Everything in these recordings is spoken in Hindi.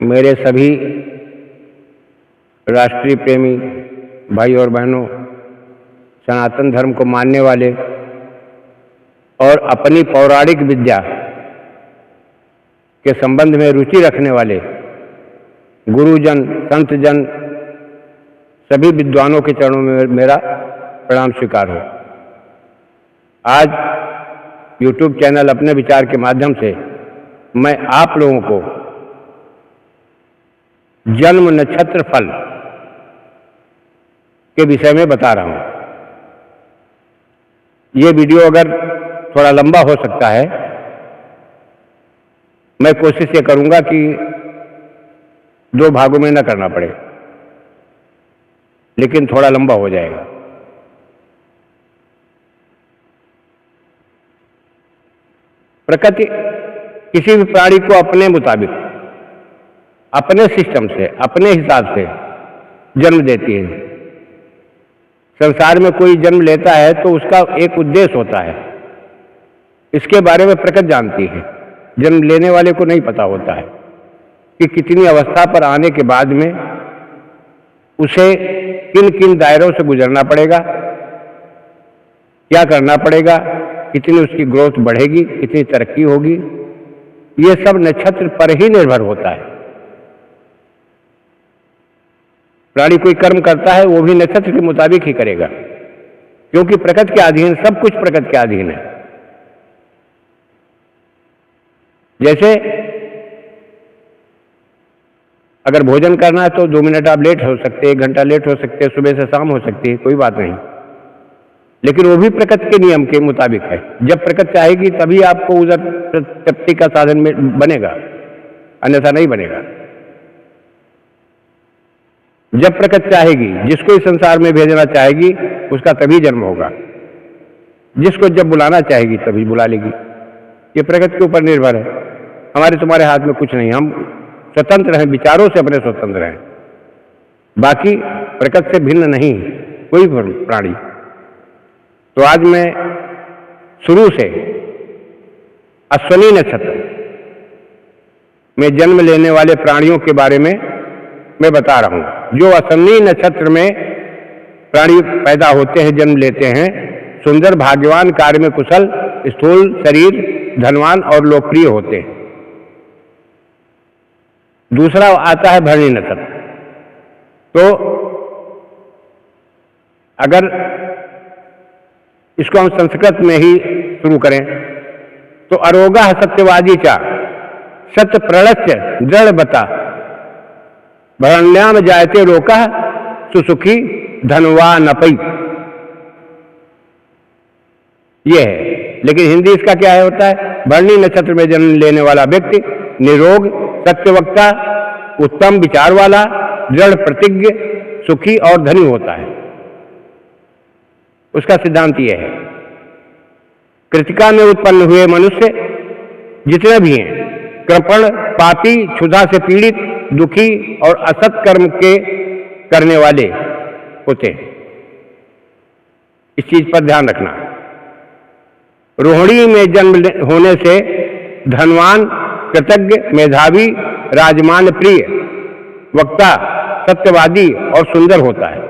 मेरे सभी राष्ट्रीय प्रेमी भाई और बहनों, सनातन धर्म को मानने वाले और अपनी पौराणिक विद्या के संबंध में रुचि रखने वाले गुरुजन, संतजन, सभी विद्वानों के चरणों में मेरा प्रणाम स्वीकार हो। आज YouTube चैनल अपने विचार के माध्यम से मैं आप लोगों को जन्म नक्षत्र फल के विषय में बता रहा हूं। ये वीडियो अगर थोड़ा लंबा हो सकता है, मैं कोशिश ये करूंगा कि 2 भागों में न करना पड़े, लेकिन थोड़ा लंबा हो जाएगा। प्रकृति किसी भी प्राणी को अपने मुताबिक, अपने सिस्टम से, अपने हिसाब से जन्म देती है। संसार में कोई जन्म लेता है तो उसका एक उद्देश्य होता है। इसके बारे में प्रकृति जानती है, जन्म लेने वाले को नहीं पता होता है कि कितनी अवस्था पर आने के बाद में उसे किन किन दायरों से गुजरना पड़ेगा, क्या करना पड़ेगा, कितनी उसकी ग्रोथ बढ़ेगी, कितनी तरक्की होगी। ये सब नक्षत्र पर ही निर्भर होता है। प्राणी कोई कर्म करता है वो भी नक्षत्र के मुताबिक ही करेगा, क्योंकि प्रकृति के अधीन, सब कुछ प्रकृति के अधीन है। जैसे अगर भोजन करना है तो 2 मिनट आप लेट हो सकते हैं, 1 घंटा लेट हो सकते हैं, सुबह से शाम हो सकती है, कोई बात नहीं, लेकिन वो भी प्रकृति के नियम के मुताबिक है। जब प्रकृति चाहेगी तभी आपको उधर तृप्ति का साधन में बनेगा, अन्यथा नहीं बनेगा। जब प्रकृति चाहेगी, जिसको इस संसार में भेजना चाहेगी, उसका तभी जन्म होगा। जिसको जब बुलाना चाहेगी तभी बुला लेगी। ये प्रकृति के ऊपर निर्भर है, हमारे तुम्हारे हाथ में कुछ नहीं। हम स्वतंत्र हैं, विचारों से अपने स्वतंत्र हैं, बाकी प्रकृति से भिन्न नहीं कोई प्राणी। तो आज मैं शुरू से अश्विनी नक्षत्र में जन्म लेने वाले प्राणियों के बारे में मैं बता रहा हूं। जो अश्विनी नक्षत्र में प्राणी पैदा होते हैं, जन्म लेते हैं, सुंदर, भाग्यवान, कार्य में कुशल, स्थूल शरीर, धनवान और लोकप्रिय होते हैं। दूसरा आता है भरणी नक्षत्र। तो अगर इसको हम संस्कृत में ही शुरू करें तो अरोगा सत्यवादी चा सत्य प्रणस्य दृढ़ बता भरण्याम जायते रोका सुसुखी धनवानपई। ये है, लेकिन हिंदी इसका क्या है होता है? भरणी नक्षत्र में जन्म लेने वाला व्यक्ति निरोग, सत्यवक्ता, उत्तम विचार वाला, दृढ़ प्रतिज्ञ, सुखी और धनी होता है। उसका सिद्धांत यह है, कृतिका में उत्पन्न हुए मनुष्य जितने भी हैं, कृपण, पापी, क्षुधा से पीड़ित, दुखी और असत कर्म के करने वाले होते हैं। इस चीज पर ध्यान रखना। रोहिणी में जन्म होने से धनवान, कृतज्ञ, मेधावी, राजमान प्रिय, वक्ता, सत्यवादी और सुंदर होता है।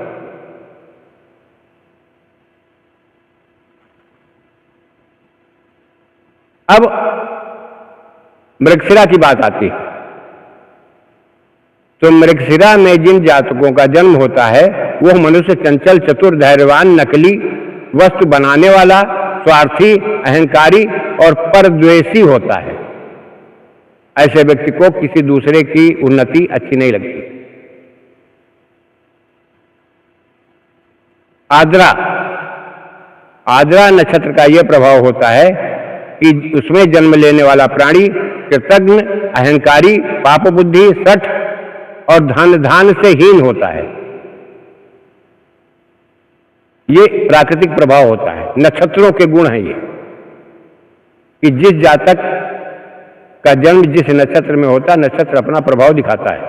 अब मृगशिरा की बात आती है। तो मृगशिरा में जिन जातकों का जन्म होता है वह मनुष्य चंचल, चतुर, धैर्यवान, नकली, वस्तु बनाने वाला, स्वार्थी, अहंकारी और परद्वेषी होता है। ऐसे व्यक्ति को किसी दूसरे की उन्नति अच्छी नहीं लगती। आद्रा नक्षत्र का यह प्रभाव होता है कि उसमें जन्म लेने वाला प्राणी कृतज्ञ, अहंकारी, पाप बुद्धि, सठ और धान से हीन होता है। ये प्राकृतिक प्रभाव होता है, नक्षत्रों के गुण हैं ये, कि जिस जातक का जन्म जिस नक्षत्र में होता है, नक्षत्र अपना प्रभाव दिखाता है।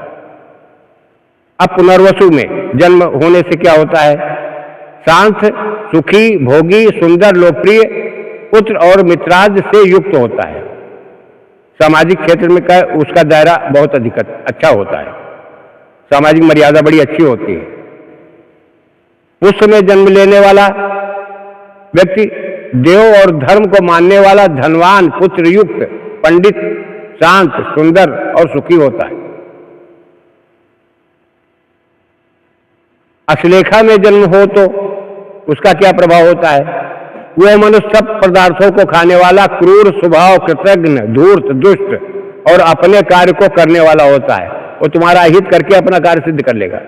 अब पुनर्वसु में जन्म होने से क्या होता है? शांत, सुखी, भोगी, सुंदर, लोकप्रिय, पुत्र और मित्राज से युक्त होता है। सामाजिक क्षेत्र में का उसका दायरा बहुत अधिक अच्छा होता है, सामाजिक मर्यादा बड़ी अच्छी होती है। पुष्य में जन्म लेने वाला व्यक्ति देव और धर्म को मानने वाला, धनवान, पुत्र युक्त, पंडित, शांत, सुंदर और सुखी होता है। अश्लेषा में जन्म हो तो उसका क्या प्रभाव होता है? वह मनुष्य सब पदार्थों को खाने वाला, क्रूर स्वभाव, कृतज्ञ, धूर्त, दुष्ट और अपने कार्य को करने वाला होता है। वो तुम्हारा हित करके अपना कार्य सिद्ध कर लेगा।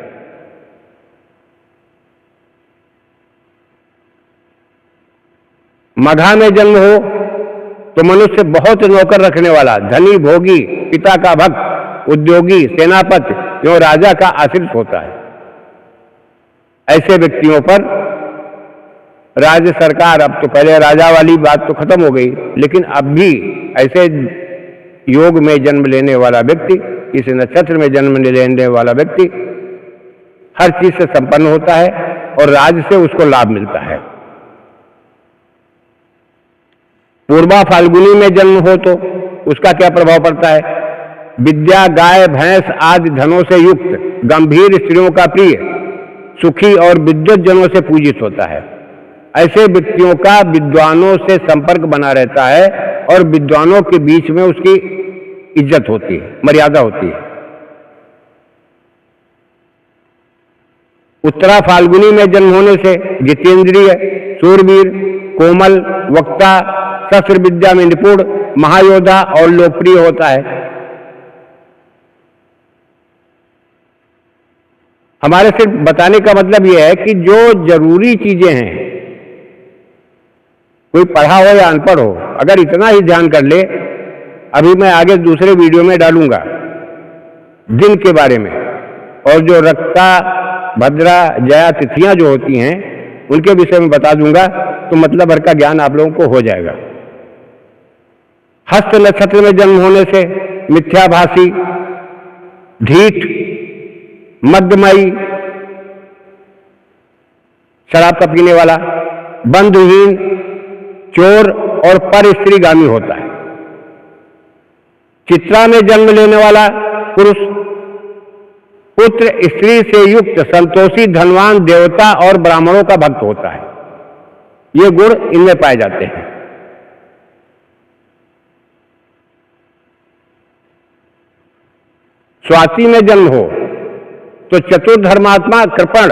मघा में जन्म हो तो मनुष्य बहुत नौकर रखने वाला, धनी, भोगी, पिता का भक्त, उद्योगी, सेनापति एवं राजा का आश्रित होता है। ऐसे व्यक्तियों पर राज्य सरकार, अब तो पहले राजा वाली बात तो खत्म हो गई, लेकिन अब भी ऐसे योग में जन्म लेने वाला व्यक्ति, इस नक्षत्र में जन्म लेने वाला व्यक्ति हर चीज से संपन्न होता है और राज्य से उसको लाभ मिलता है। पूर्वा फाल्गुनी में जन्म हो तो उसका क्या प्रभाव पड़ता है? विद्या, गाय, भैंस आदि धनों से युक्त, गंभीर, स्त्रियों का प्रिय, सुखी और विद्वत जनों से पूजित होता है। ऐसे व्यक्तियों का विद्वानों से संपर्क बना रहता है और विद्वानों के बीच में उसकी इज्जत होती है, मर्यादा होती है। उत्तरा फाल्गुनी में जन्म होने से जितेंद्रिय, शूरवीर, कोमल, वक्ता, शस्त्र विद्या में निपुण, महायोद्धा और लोकप्रिय होता है। हमारे सिर्फ बताने का मतलब यह है कि जो जरूरी चीजें हैं, कोई पढ़ा हो या अनपढ़ हो, अगर इतना ही ध्यान कर ले, अभी मैं आगे दूसरे वीडियो में डालूंगा दिन के बारे में, और जो रक्ता, भद्रा, जया तिथियां जो होती हैं उनके विषय में बता दूंगा, तो मतलब भर का ज्ञान आप लोगों को हो जाएगा। हस्त नक्षत्र में जन्म होने से मिथ्याभाषी, ढीठ, मद्यमयी, शराब का पीने वाला, बंधुहीन, चोर और पर स्त्रीगामी होता है। चित्रा में जन्म लेने वाला पुरुष पुत्र, स्त्री से युक्त, संतोषी, धनवान, देवता और ब्राह्मणों का भक्त होता है। ये गुण इनमें पाए जाते हैं। स्वाति में जन्म हो तो चतुर, धर्मात्मा, कृपण,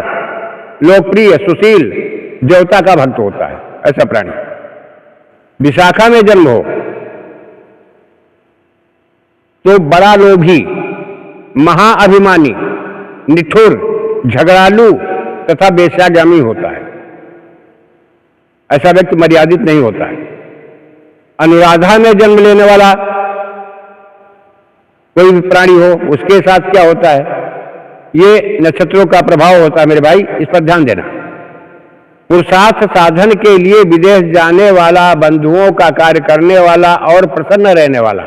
लोकप्रिय, सुशील, देवता का भक्त होता है ऐसा प्राणी। विशाखा में जन्म हो तो बड़ा लोभी, महाअभिमानी, निठुर, झगड़ालू तथा बेश्यागामी होता है। ऐसा व्यक्ति मर्यादित नहीं होता है। अनुराधा में जन्म लेने वाला कोई भी प्राणी हो, उसके साथ क्या होता है? ये नक्षत्रों का प्रभाव होता है मेरे भाई, इस पर ध्यान देना। पुरुषार्थ साधन के लिए विदेश जाने वाला, बंधुओं का कार्य करने वाला और प्रसन्न रहने वाला,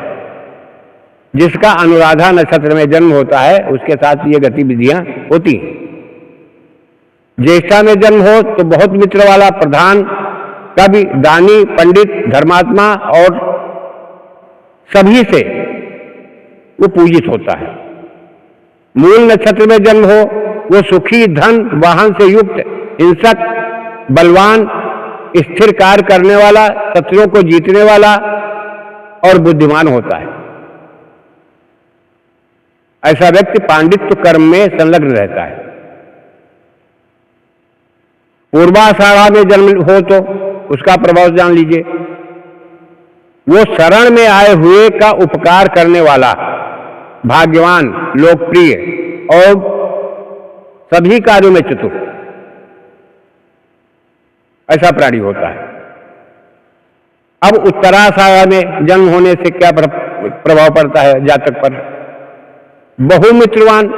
जिसका अनुराधा नक्षत्र में जन्म होता है, उसके साथ ये गतिविधियां होती हैं। ज्येष्ठा में जन्म हो तो बहुत मित्र वाला, प्रधान, कवि, दानी, पंडित, धर्मात्मा और सभी से वो पूजित होता है। मूल नक्षत्र में जन्म हो वो सुखी, धन, वाहन से युक्त, हिंसक, बलवान, स्थिर कार्य करने वाला, शत्रुओं को जीतने वाला और बुद्धिमान होता है। ऐसा व्यक्ति पांडित्य कर्म में संलग्न रहता है। पूर्वाषाढ़ा में जन्म हो तो उसका प्रभाव जान लीजिए। वो शरण में आए हुए का उपकार करने वाला, भाग्यवान, लोकप्रिय और सभी कार्यों में चतुर, ऐसा प्राणी होता है। अब उत्तराषाढ़ा में जन्म होने से क्या प्रभाव पड़ता है जातक पर? बहुमित्रवान,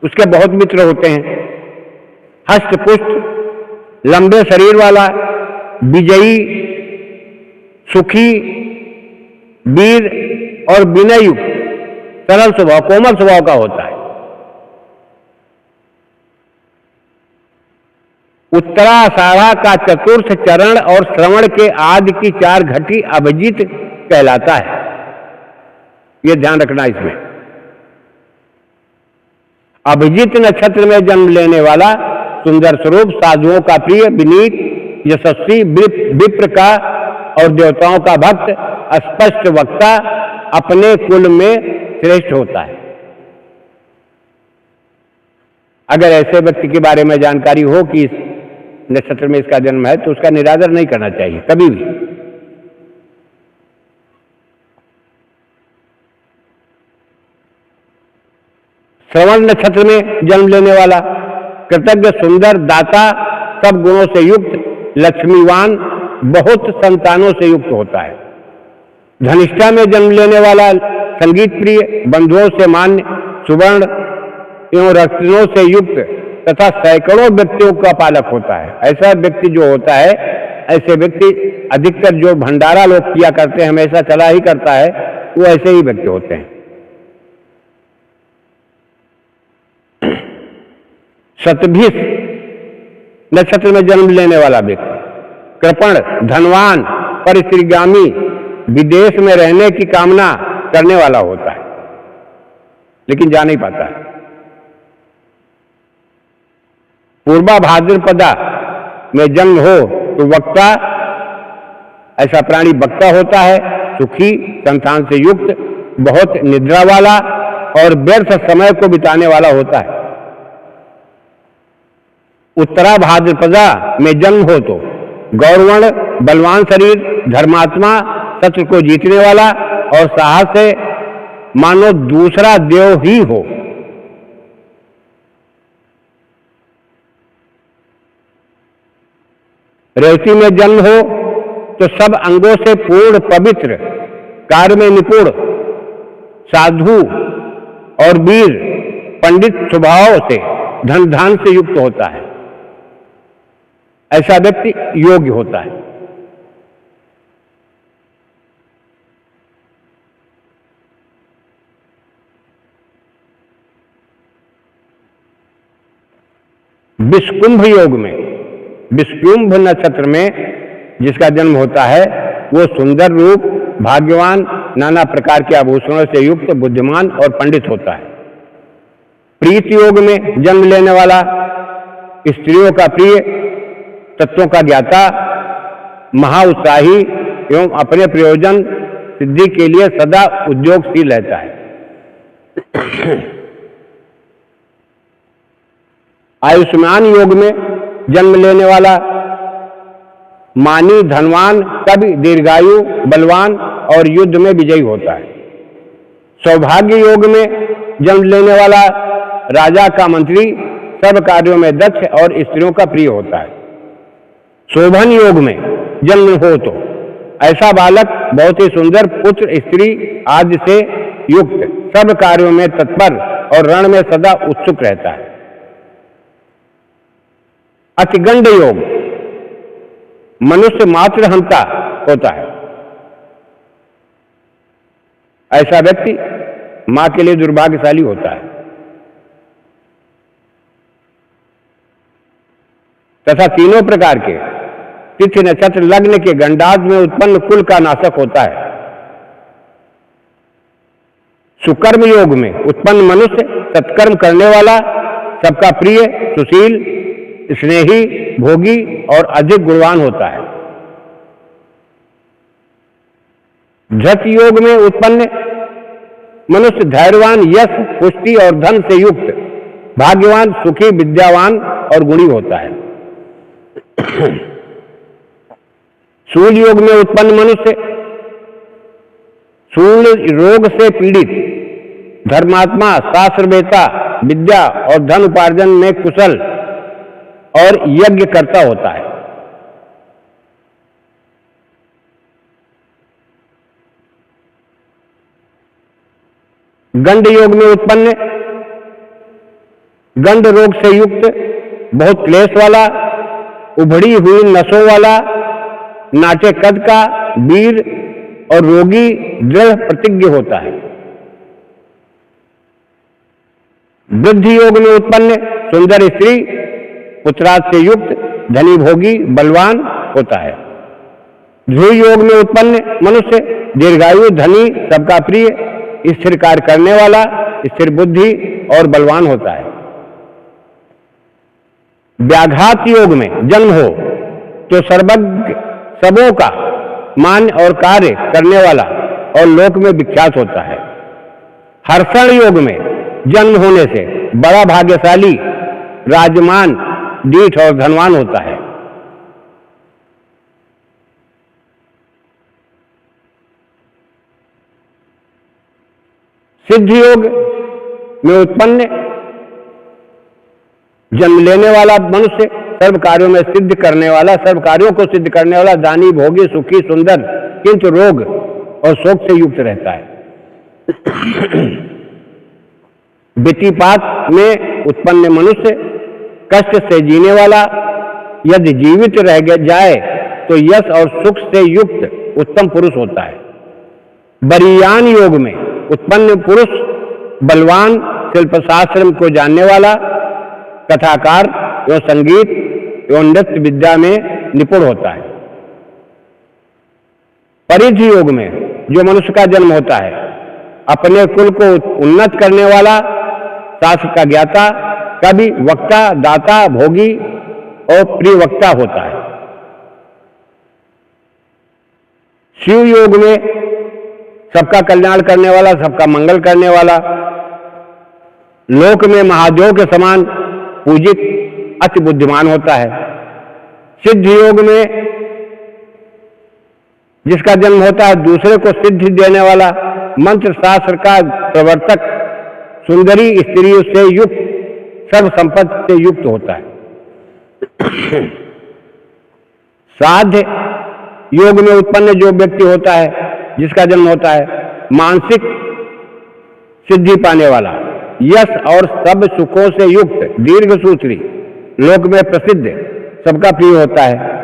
उसके बहुत मित्र होते हैं। हष्टपुष्ट, लंबे शरीर वाला, विजयी, सुखी, वीर और विनययुक्त, सरल स्वभाव, कोमल स्वभाव का होता है। उत्तराषाढ़ा का चतुर्थ चरण और श्रवण के आदि की 4 घटी अभिजीत कहलाता है। ये ध्यान रखना इसमें। अभिजीत नक्षत्र में जन्म लेने वाला सुंदर स्वरूप, साधुओं का प्रिय, विनीत, यशस्वी, विप्र का और देवताओं का भक्त, स्पष्ट वक्ता, अपने कुल में श्रेष्ठ होता है। अगर ऐसे व्यक्ति के बारे में जानकारी हो कि इस नक्षत्र में इसका जन्म है तो उसका निरादर नहीं करना चाहिए कभी भी। श्रवण नक्षत्र में जन्म लेने वाला कृतज्ञ, सुंदर, दाता, सब गुणों से युक्त, लक्ष्मीवान, बहुत संतानों से युक्त होता है। धनिष्ठा में जन्म लेने वाला संगीत प्रिय, बंधुओं से मान्य, सुवर्ण एवं रत्नों से युक्त तथा सैकड़ों व्यक्तियों का पालक होता है। ऐसा व्यक्ति जो होता है, ऐसे व्यक्ति अधिकतर जो भंडारा लोग किया करते हैं, हमेशा चला ही करता है, वो ऐसे ही व्यक्ति होते हैं। शतभिष नक्षत्र में जन्म लेने वाला व्यक्ति कृपण, धनवान, परिश्रीगामी, विदेश में रहने की कामना करने वाला होता है, लेकिन जा नहीं पाता है। पूर्वा भाद्रपदा में जन्म हो तो वक्ता, ऐसा प्राणी वक्ता होता है, सुखी, संतान से युक्त, बहुत निद्रा वाला और व्यर्थ समय को बिताने वाला होता है। उत्तरा भाद्रपदा में जन्म हो तो गौरवर्ण, बलवान शरीर, धर्मात्मा, शत्रु को जीतने वाला और साहस से मानो दूसरा देव ही हो। रेवती में जन्म हो तो सब अंगों से पूर्ण, पवित्र, कार्य में निपुण, साधु और वीर, पंडित स्वभाव से, धन धान से युक्त होता है। ऐसा व्यक्ति योग्य होता है। विषकुंभ योग में, विषकुंभ नक्षत्र में जिसका जन्म होता है वो सुंदर रूप, भाग्यवान, नाना प्रकार के आभूषणों से युक्त, बुद्धिमान और पंडित होता है। प्रीति योग में जन्म लेने वाला स्त्रियों का प्रिय, तत्वों का ज्ञाता, महाउत्साही एवं अपने प्रयोजन सिद्धि के लिए सदा उद्योगशील रहता है। आयुष्मान योग में जन्म लेने वाला मानी, धनवान, कवि, दीर्घायु, बलवान और युद्ध में विजयी होता है। सौभाग्य योग में जन्म लेने वाला राजा का मंत्री, सब कार्यों में दक्ष और स्त्रियों का प्रिय होता है। शोभन योग में जन्म हो तो ऐसा बालक बहुत ही सुंदर, पुत्र, स्त्री आदि से युक्त, सब कार्यों में तत्पर और रण में सदा उत्सुक रहता है। अतिगंड योग मनुष्य मात्र हंता होता है। ऐसा व्यक्ति मां के लिए दुर्भाग्यशाली होता है तथा तीनों प्रकार के तिथि, नक्षत्र, लग्न के गंडाद में उत्पन्न कुल का नाशक होता है। सुकर्म योग में उत्पन्न मनुष्य सत्कर्म करने वाला, सबका प्रिय, सुशील, स्नेही, भोगी और अधिक गुणवान होता है। झट योग में उत्पन्न मनुष्य धैर्यवान, यश, पुष्टि और धन से युक्त, भाग्यवान, सुखी, विद्यावान और गुणी होता है। शूल योग में उत्पन्न मनुष्य शूल रोग से पीड़ित, धर्मात्मा, शास्त्रवेत्ता, विद्या और धन उपार्जन में कुशल और यज्ञ करता होता है। गंड योग में उत्पन्न गंड रोग से युक्त, बहुत क्लेश वाला, उभड़ी हुई नसों वाला, नाटे कद का, वीर और रोगी, दृढ़ प्रतिज्ञ होता है। वृद्धि योग में उत्पन्न सुंदर स्त्री, पुत्राद से युक्त, धनी, भोगी, बलवान होता है। ध्रुव योग में उत्पन्न मनुष्य दीर्घायु, धनी, सबका प्रिय, स्थिर कार्य करने वाला, स्थिर बुद्धि और बलवान होता है। व्याघात योग में जन्म हो तो सर्वज्ञ, सबों का मान और कार्य करने वाला और लोक में विख्यात होता है। हर्षण योग में जन्म होने से बड़ा भाग्यशाली, राजमान, दीठ और धनवान होता है। सिद्ध योग में उत्पन्न जन्म लेने वाला मनुष्य सर्व कार्यों में सिद्ध करने वाला, सर्व कार्यों को सिद्ध करने वाला, दानी, भोगी, सुखी, सुंदर, किंतु रोग और शोक से युक्त रहता है। व्यतिपात में उत्पन्न मनुष्य कष्ट से जीने वाला, यदि जीवित रह जाए तो यश और सुख से युक्त उत्तम पुरुष होता है। बरीयान योग में उत्पन्न पुरुष बलवान, शिल्पशास्त्र को जानने वाला, कथाकार एवं संगीत एवं नृत्य विद्या में निपुण होता है। परिधि योग में जो मनुष्य का जन्म होता है, अपने कुल को उन्नत करने वाला, शास्त्र का ज्ञाता, कवि, वक्ता, दाता, भोगी और प्रिय वक्ता होता है। शिव योग में सबका कल्याण करने वाला, सबका मंगल करने वाला, लोक में महादेव के समान पूजित, अति बुद्धिमान होता है। सिद्ध योग में जिसका जन्म होता है, दूसरे को सिद्धि देने वाला, मंत्र शास्त्र का प्रवर्तक, सुंदरी स्त्रियों से युक्त, सर्व संपत्ति से युक्त होता है। साध्य योग में उत्पन्न जो व्यक्ति होता है, जिसका जन्म होता है, मानसिक सिद्धि पाने वाला, यश और सब सुखों से युक्त, दीर्घसूत्री, लोक में प्रसिद्ध, सबका प्रिय होता है।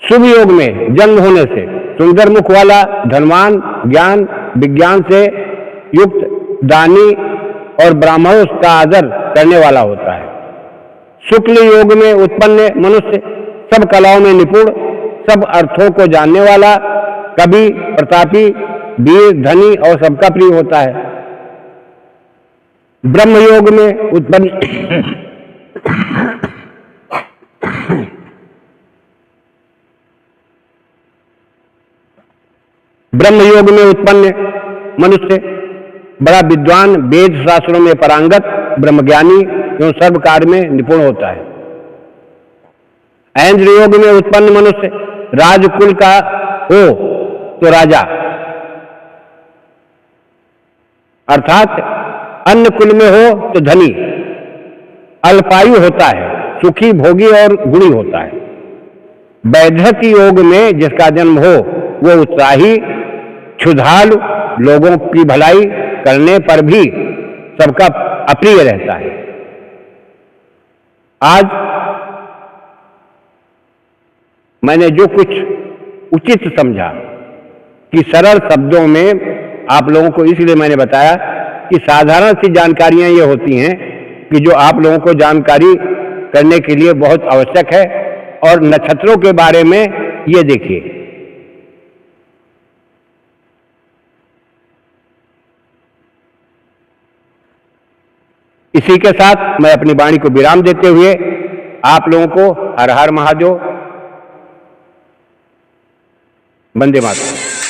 शुभ योग में जन्म होने से सुंदर मुख वाला, धनवान, ज्ञान विज्ञान से युक्त, दानी और ब्राह्मणों का आदर करने वाला होता है। शुक्ल योग में उत्पन्न मनुष्य सब कलाओं में निपुण, सब अर्थों को जानने वाला, कवि, प्रतापी, वीर, धनी और सबका प्रिय होता है। ब्रह्म योग में उत्पन्न ब्रह्म योग में उत्पन्न मनुष्य बड़ा विद्वान, वेद शास्त्रों में पारंगत, ब्रह्मज्ञानी एवं सर्व कार्य में निपुण होता है। ऐन्द्र योग में उत्पन्न मनुष्य राजकुल का हो तो राजा, अर्थात अन्य कुल में हो तो धनी, अल्पायु होता है, सुखी, भोगी और गुणी होता है। वैधक योग में जिसका जन्म हो वो उत्साही, क्षुधालु, लोगों की भलाई करने पर भी सबका अप्रिय रहता है। आज मैंने जो कुछ उचित समझा कि सरल शब्दों में आप लोगों को, इसलिए मैंने बताया कि साधारण सी जानकारियां ये होती हैं कि जो आप लोगों को जानकारी करने के लिए बहुत आवश्यक है। और नक्षत्रों के बारे में ये देखिए, इसी के साथ मैं अपनी वाणी को विराम देते हुए आप लोगों को हर हर महादेव, वंदे मातरम।